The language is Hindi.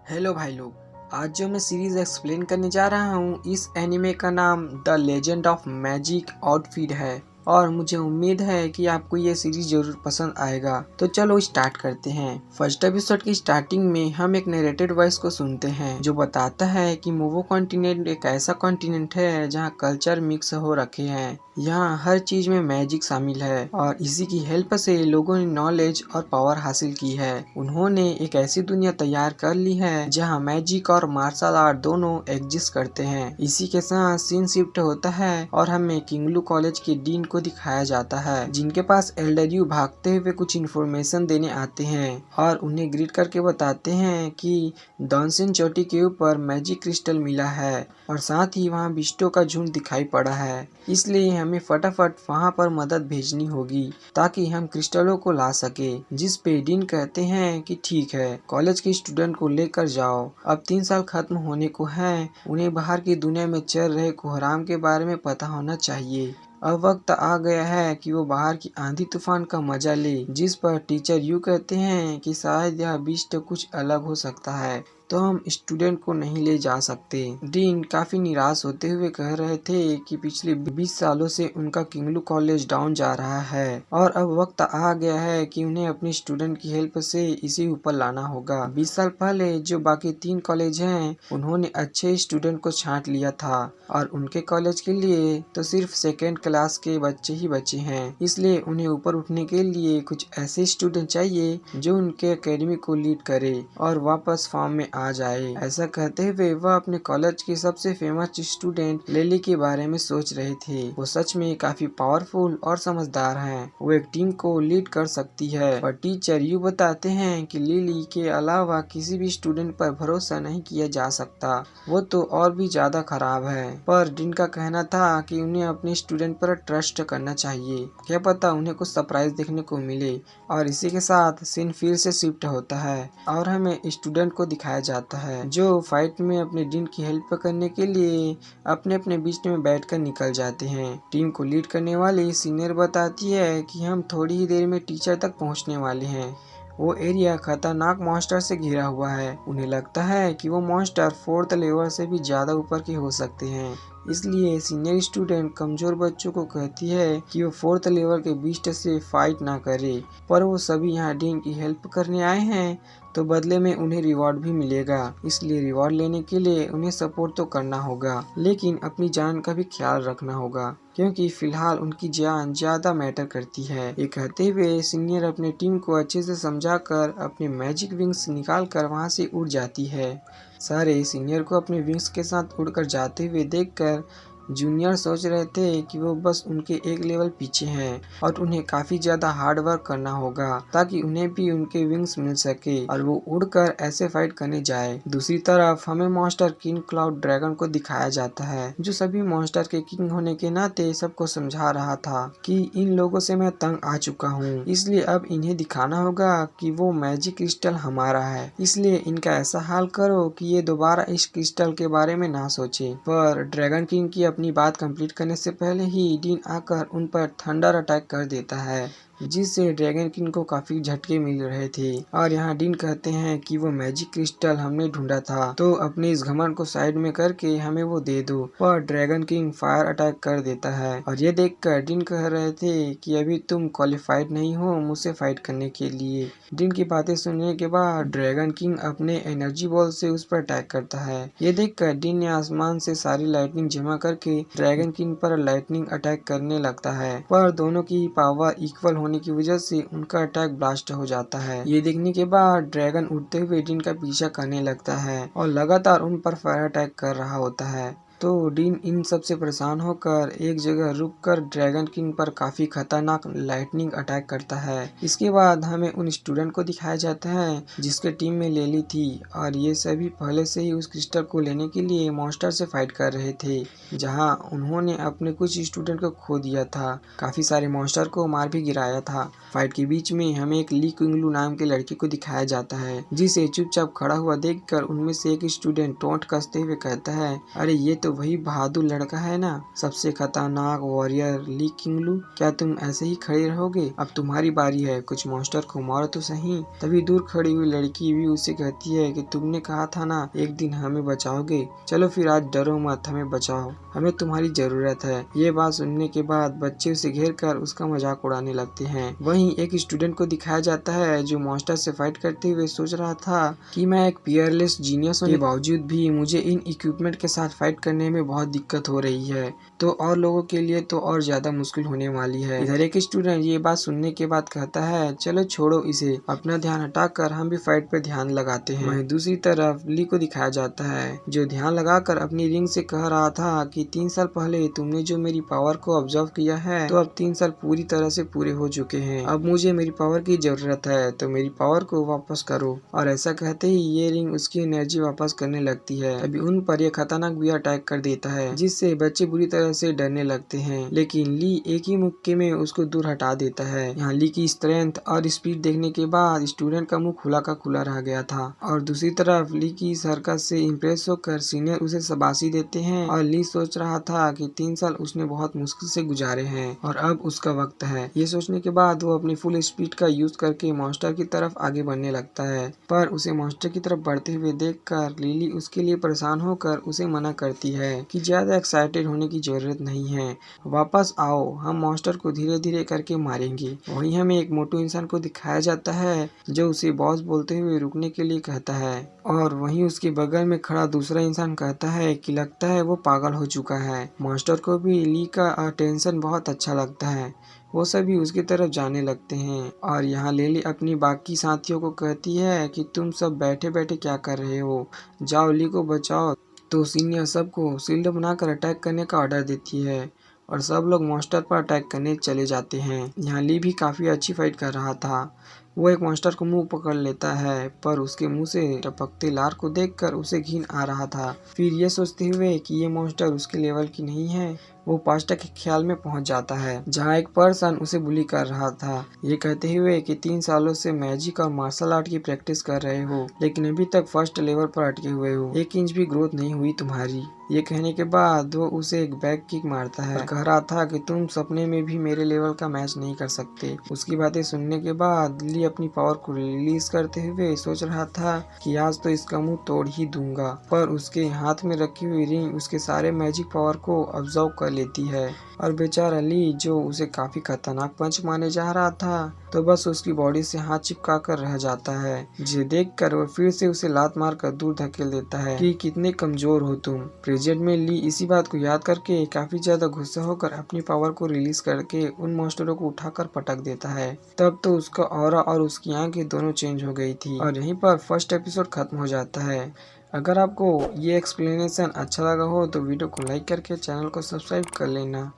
हेलो भाई लोग। आज जो मैं सीरीज एक्सप्लेन करने जा रहा हूँ, इस एनिमे का नाम the legend of magic outfit है और मुझे उम्मीद है कि आपको ये सीरीज जरूर पसंद आएगा। तो चलो स्टार्ट करते हैं। फर्स्ट एपिसोड की स्टार्टिंग में हम एक नरेटेड वॉइस को सुनते हैं जो बताता है कि मोवो कॉन्टिनेंट एक ऐसा कॉन्टिनेंट है जहाँ कल्चर मिक्स हो रखे हैं। यहाँ हर चीज में मैजिक शामिल है और इसी की हेल्प से लोगों ने नॉलेज और पावर हासिल की है। उन्होंने एक ऐसी दुनिया तैयार कर ली है जहाँ मैजिक और मार्शल आर्ट दोनों एग्जिस्ट करते हैं। इसी के साथ सीन शिफ्ट होता है और हमें किंगलू कॉलेज के डीन को दिखाया जाता है, जिनके पास एल्डरयू भागते हुए कुछ इन्फॉर्मेशन देने आते हैं और उन्हें ग्रीट करके बताते हैं कि डॉन्सिन चोटी के ऊपर मैजिक क्रिस्टल मिला है और साथ ही वहाँ बिस्टो का झुंड दिखाई पड़ा है। इसलिए हमें फटाफट वहाँ पर मदद भेजनी होगी ताकि हम क्रिस्टलों को ला सके। जिस पे डीन कहते हैं कि ठीक है, कॉलेज के स्टूडेंट को लेकर जाओ। अब 3 साल खत्म होने को हैं, उन्हें बाहर की दुनिया में चल रहे कोहराम के बारे में पता होना चाहिए। अब वक्त आ गया है कि वो बाहर की आंधी तूफान का मजा ले। जिस पर टीचर यू कहते हैं कि शायद यह बिस्ट कुछ अलग हो सकता है, तो हम स्टूडेंट को नहीं ले जा सकते। डीन काफी निराश होते हुए कह रहे थे कि पिछले 20 सालों से उनका किंगलू कॉलेज डाउन जा रहा है और अब वक्त आ गया है कि उन्हें अपने स्टूडेंट की हेल्प से इसे ऊपर लाना होगा। 20 साल पहले जो बाकी 3 कॉलेज हैं, उन्होंने अच्छे स्टूडेंट को छांट लिया था और उनके कॉलेज के लिए तो सिर्फ सेकेंड क्लास के बच्चे ही बचे हैं। इसलिए उन्हें ऊपर उठने के लिए कुछ ऐसे स्टूडेंट चाहिए जो उनके एकेडमी को लीड करे और वापस फॉर्म में आ जाए। ऐसा कहते हुए वह अपने कॉलेज की सबसे फेमस स्टूडेंट लिली के बारे में सोच रहे थे। वो सच में काफी पावरफुल और समझदार हैं। वो एक टीम को लीड कर सकती है। पर टीचर यू बताते हैं कि लिली के अलावा किसी भी स्टूडेंट पर भरोसा नहीं किया जा सकता, वो तो और भी ज्यादा खराब है। पर डीन का कहना था कि उन्हें अपने स्टूडेंट पर ट्रस्ट करना चाहिए, क्या पता उन्हें कुछ सरप्राइज देखने को मिले। और इसी के साथ सीन फिर से शिफ्ट होता है और हमें स्टूडेंट को दिखाया जाता है जो फाइट में अपने डीन की हेल्प करने के लिए अपने अपने बीच में बैठकर निकल जाते हैं। टीम को लीड करने वाली सीनियर बताती है कि हम थोड़ी ही देर में टीचर तक पहुंचने वाले हैं। वो एरिया खतरनाक मॉन्स्टर से घिरा हुआ है। उन्हें लगता है कि वो मॉन्स्टर 4th लेवल से भी ज्यादा ऊपर के हो सकते हैं। इसलिए सीनियर स्टूडेंट कमजोर बच्चों को कहती है कि वो 4th लेवल के बीस्ट से फाइट ना करे, पर वो सभी यहाँ डीन की हेल्प करने आए हैं तो बदले में उन्हें रिवॉर्ड भी मिलेगा। इसलिए रिवॉर्ड लेने के लिए उन्हें सपोर्ट तो करना होगा, लेकिन अपनी जान का भी ख्याल रखना होगा क्योंकि फिलहाल उनकी जान ज्यादा मैटर करती है। ये कहते हुए सीनियर अपने टीम को अच्छे से समझाकर अपने मैजिक विंग्स निकाल कर वहाँ से उड़ जाती है। सारे सीनियर को अपने विंग्स के साथ उड़कर जाते हुए देखकर जूनियर सोच रहे थे कि वो बस उनके एक लेवल पीछे हैं और उन्हें काफी ज्यादा हार्ड वर्क करना होगा ताकि उन्हें भी उनके विंग्स मिल सके और वो उड़कर ऐसे फाइट करने जाए। दूसरी तरफ हमें मॉन्स्टर किंग क्लाउड ड्रैगन को दिखाया जाता है जो सभी मॉन्स्टर के किंग होने के नाते सबको समझा रहा था कि इन लोगों से मैं तंग आ चुका हूँ, इसलिए अब इन्हें दिखाना होगा कि वो मैजिक क्रिस्टल हमारा है। इसलिए इनका ऐसा हाल करो कि ये दोबारा इस क्रिस्टल के बारे में ना सोचे। पर ड्रैगन किंग की अपनी बात कंप्लीट करने से पहले ही डीन आकर उन पर थंडर अटैक कर देता है, जिससे ड्रैगन किंग को काफी झटके मिल रहे थे। और यहाँ डीन कहते हैं कि वो मैजिक क्रिस्टल हमने ढूंढा था, तो अपने इस घमंड को साइड में करके हमें वो दे दो। पर ड्रैगन किंग फायर अटैक कर देता है और ये देखकर डीन कह रहे थे कि अभी तुम क्वालिफाइड नहीं हो मुझसे फाइट करने के लिए। डीन की बातें सुनने के बाद ड्रैगन किंग अपने एनर्जी बॉल से उस पर अटैक करता है। ये देखकर डीन ने आसमान से सारी लाइटनिंग जमा करके ड्रैगन किंग पर लाइटनिंग अटैक करने लगता है, पर दोनों की पावर इक्वल होने की वजह से उनका अटैक ब्लास्ट हो जाता है। ये देखने के बाद ड्रैगन उड़ते हुए डीन का पीछा करने लगता है और लगातार उन पर फायर अटैक कर रहा होता है। तो डीन इन सब से परेशान होकर एक जगह रुककर ड्रैगन किंग पर काफी खतरनाक लाइटनिंग अटैक करता है। इसके बाद हमें उन स्टूडेंट को दिखाया जाता है जिसके टीम में लेली थी और ये सभी पहले से ही उस क्रिस्टल को लेने के लिए मॉन्स्टर से फाइट कर रहे थे, जहां उन्होंने अपने कुछ स्टूडेंट को खो दिया था। काफी सारे मॉन्स्टर को मार भी गिराया था। फाइट के बीच में हमें एक ली कुंगलू नाम के लड़के को दिखाया जाता है जिसे चुपचाप खड़ा हुआ देखकर उनमें से एक स्टूडेंट टोंट कसते हुए कहता है, अरे ये तो तो वही बहादुर लड़का है ना, सबसे खतरनाक वॉरियर ली किंगलू। क्या तुम ऐसे ही खड़े रहोगे? अब तुम्हारी बारी है, कुछ मॉन्स्टर को मारो तो सही। तभी दूर खड़ी हुई लड़की भी उसे कहती है कि तुमने कहा था ना एक दिन हमें बचाओगे, चलो फिर आज डरो मत, हमें बचाओ, हमें तुम्हारी जरूरत है। ये बात सुनने के बाद बच्चे उसे घेर कर उसका मजाक उड़ाने लगते हैं। वहीं एक स्टूडेंट को दिखाया जाता है जो मॉन्स्टर से फाइट करते हुए सोच रहा था कि मैं एक पियरलेस जीनियस होने के बावजूद भी मुझे इन इक्विपमेंट के साथ फाइट करने में बहुत दिक्कत हो रही है, तो और लोगों के लिए तो और ज्यादा मुश्किल होने वाली है। इधर एक स्टूडेंट ये बात सुनने के बाद कहता है चलो छोड़ो इसे, अपना ध्यान हटाकर हम भी फाइट पे ध्यान लगाते हैं। वहीं दूसरी तरफ ली को दिखाया जाता है जो ध्यान लगाकर अपनी रिंग से कह रहा था कि 3 साल पहले तुमने जो मेरी पावर को ऑब्जर्व किया है, तो अब 3 साल पूरी तरह से पूरे हो चुके हैं। अब मुझे मेरी पावर की जरूरत है, तो मेरी पावर को वापस करो। और ऐसा कहते ही ये रिंग उसकी एनर्जी वापस करने लगती है। अभी उन पर यह खतरनाक भी अटैक कर देता है जिससे बच्चे बुरी तरह से डरने लगते हैं, लेकिन ली एक ही मुक्के में उसको दूर हटा देता है। यहाँ ली की स्ट्रेंथ और स्पीड देखने के बाद स्टूडेंट का मुंह खुला का खुला रह गया था। और दूसरी तरफ ली की हरकत से इम्प्रेस होकर सीनियर उसे शाबाशी देते हैं और ली सोच रहा था कि 3 साल उसने बहुत मुश्किल से गुजारे हैं और अब उसका वक्त है। ये सोचने के बाद वो अपनी फुल स्पीड का यूज करके मॉन्स्टर की तरफ आगे बढ़ने लगता है, पर उसे मॉन्स्टर की तरफ बढ़ते हुए देखकर लिली उसके लिए परेशान होकर उसे मना करती है कि ज्यादा एक्साइटेड होने की जरूरत नहीं है, वापस आओ, हम मॉन्स्टर को धीरे धीरे करके मारेंगे। वहीं हमें एक मोटू इंसान को दिखाया जाता है जो उसे बॉस बोलते हुए रुकने के लिए कहता है, और वहीं उसके बगल में खड़ा दूसरा इंसान कहता है कि लगता है वो पागल हो चुका है। मॉन्स्टर को भी ली का अटेंशन बहुत अच्छा लगता है, वो सभी उसकी तरफ जाने लगते हैं। और यहाँ लिली अपनी बाकी साथियों को कहती है कि तुम सब बैठे बैठे क्या कर रहे हो, जाओ ली को बचाओ। तो सीनियर सबको शील्ड बनाकर अटैक करने का ऑर्डर देती है और सब लोग मॉन्स्टर पर अटैक करने चले जाते हैं। यहाँ ली भी काफी अच्छी फाइट कर रहा था। वो एक मॉन्स्टर को मुंह पकड़ लेता है, पर उसके मुंह से टपकते लार को देखकर उसे घिन आ रहा था। फिर ये सोचते हुए कि ये मॉन्स्टर उसके लेवल की नहीं है, वो पास्ता के ख्याल में पहुंच जाता है जहाँ एक पर्सन उसे बुली कर रहा था, ये कहते हुए कि 3 सालों से मैजिक और मार्शल आर्ट की प्रैक्टिस कर रहे हो, लेकिन अभी तक फर्स्ट लेवल पर अटके हुए हो, 1 इंच भी ग्रोथ नहीं हुई तुम्हारी। ये कहने के बाद वो उसे एक बैक किक मारता है और कह रहा था कि तुम सपने में भी मेरे लेवल का मैच नहीं कर सकते। उसकी बातें सुनने के बाद ली अपनी पावर को रिलीज करते हुए सोच रहा था कि आज तो इसका मुंह तोड़ ही दूंगा, पर उसके हाथ में रखी हुई रिंग उसके सारे मैजिक पावर को ऑब्जर्व कर लेती है और बेचारा ली जो उसे काफी खतरनाक पंच मारने जा रहा था, तो बस उसकी बॉडी से हाथ चिपका कर रह जाता है, जिसे देखकर वो फिर से उसे लात मार कर दूर धकेल देता है कि कितने कमजोर हो तुम। प्रेजेंट में ली इसी बात को याद करके काफी ज्यादा गुस्सा होकर अपनी पावर को रिलीज करके उन मॉन्स्टरों को उठाकर पटक देता है। तब तो उसका ऑरा और उसकी आंखें दोनों चेंज हो गई थी और यहीं पर फर्स्ट एपिसोड खत्म हो जाता है। अगर आपको ये एक्सप्लेनेशन अच्छा लगा हो तो वीडियो को लाइक करके चैनल को सब्सक्राइब कर लेना।